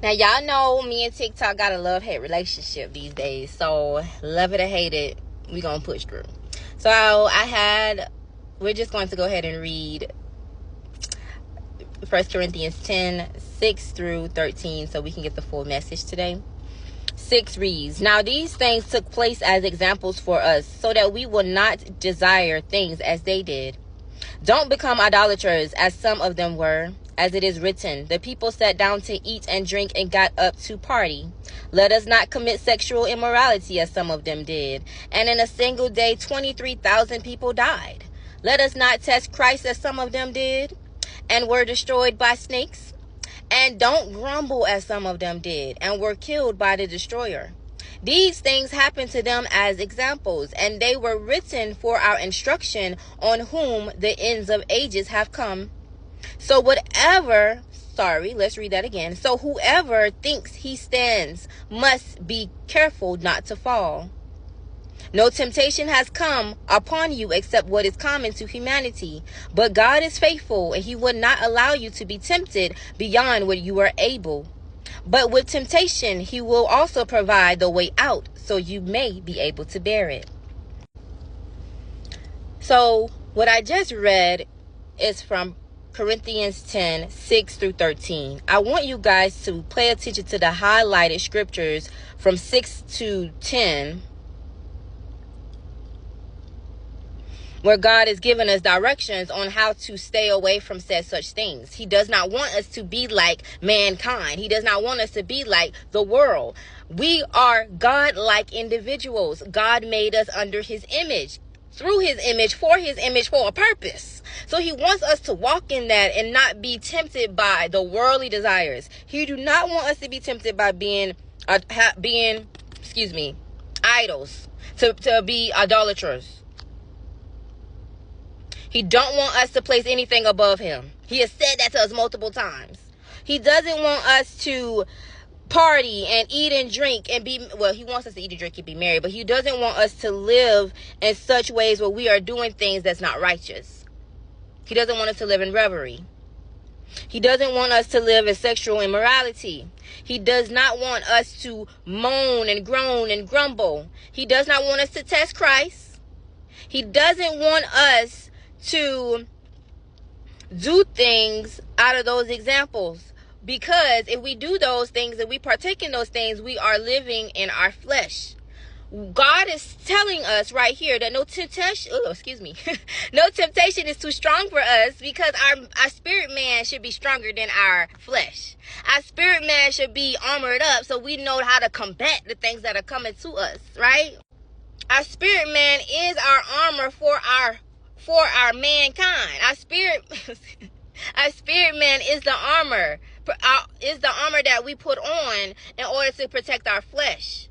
Now, y'all know me and TikTok got a love-hate relationship these days. So, love it or hate it, we gonna push through. So, we're just going to go ahead and read 1 Corinthians 10, 6 through 13, so we can get the full message today. 6 reads, "Now these things took place as examples for us, so that we will not desire things as they did. Don't become idolaters, as some of them were. As it is written, the people sat down to eat and drink and got up to party. Let us not commit sexual immorality, as some of them did. And in a single day, 23,000 people died. Let us not test Christ, as some of them did, and were destroyed by snakes. And don't grumble, as some of them did, and were killed by the destroyer. These things happened to them as examples, and they were written for our instruction, on whom the ends of ages have come. So let's read that again. So whoever thinks he stands must be careful not to fall. No temptation has come upon you except what is common to humanity. But God is faithful, and he will not allow you to be tempted beyond what you are able. But with temptation, he will also provide the way out, so you may be able to bear it." So what I just read is from Corinthians 10, 6 through 13. I want you guys to pay attention to the highlighted scriptures from 6 to 10, where God is giving us directions on how to stay away from such things. He does not want us to be like mankind. He does not want us to be like the world. We are God-like individuals. God made us under his image, through his image, for a purpose. So he wants us to walk in that and not be tempted by the worldly desires. He do not want us to be tempted by being idols, to be idolaters. He don't want us to place anything above him. He has said that to us multiple times. He doesn't want us to party and eat and drink and he wants us to eat and drink and be merry, but he doesn't want us to live in such ways where we are doing things that's not righteous. He doesn't want us to live in revelry. He doesn't want us to live in sexual immorality. He does not want us to moan and groan and grumble. He does not want us to test Christ. He doesn't want us to do things out of those examples. Because if we do those things and we partake in those things, we are living in our flesh. God is telling us right here that no temptation is too strong for us, because our spirit man should be stronger than our flesh. Our spirit man should be armored up so we know how to combat the things that are coming to us, right? Our spirit man is our armor for our mankind. Our spirit man is the armor. Is the armor that we put on in order to protect our flesh.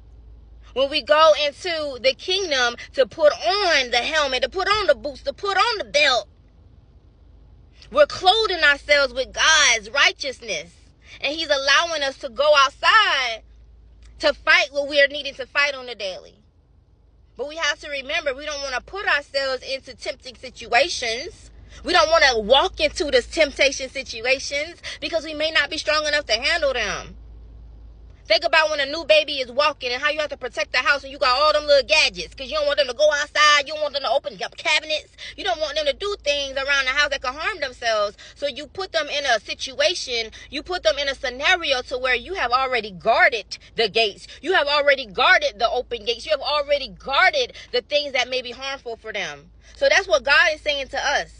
When we go into the kingdom, to put on the helmet, to put on the boots, to put on the belt, we're clothing ourselves with God's righteousness. And he's allowing us to go outside to fight what we are needing to fight on the daily. But we have to remember, we don't want to put ourselves into tempting situations. We don't want to walk into the temptation situations because we may not be strong enough to handle them. Think about when a new baby is walking and how you have to protect the house and you got all them little gadgets because you don't want them to go outside. You don't want them to open up cabinets. You don't want them to do things around the house that can harm themselves. So you put them in a situation, you put them in a scenario to where you have already guarded the gates. You have already guarded the open gates. You have already guarded the things that may be harmful for them. So that's what God is saying to us.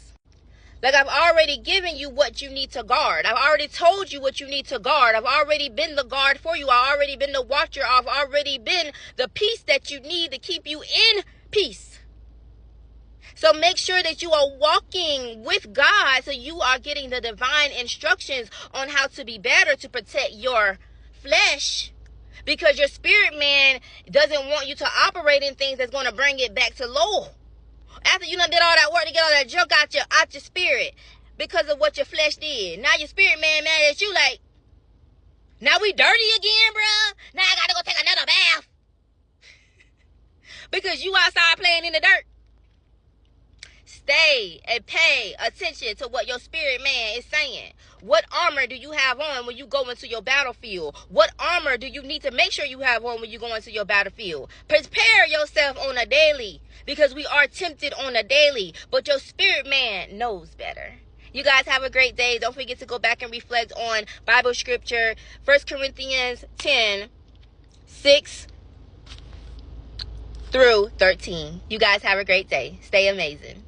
Like, I've already given you what you need to guard. I've already told you what you need to guard. I've already been the guard for you. I've already been the watcher. I've already been the peace that you need to keep you in peace. So make sure that you are walking with God so you are getting the divine instructions on how to be better to protect your flesh. Because your spirit man doesn't want you to operate in things that's going to bring it back to low. After you done did all that work to get all that junk out your spirit because of what your flesh did. Now your spirit man mad at you like, now we dirty again, bruh. Now I gotta go take another bath. Because you outside playing in the dirt. stay and pay attention to what your spirit man is saying. What armor do you have on when you go into your battlefield? What armor do you need to make sure you have on when you go into your battlefield? Prepare yourself on a daily, because we are tempted on a daily, but your spirit man knows better. You guys have a great day. Don't forget to go back and reflect on Bible scripture, 1 Corinthians 10, 6 through 13. You guys have a great day. Stay amazing.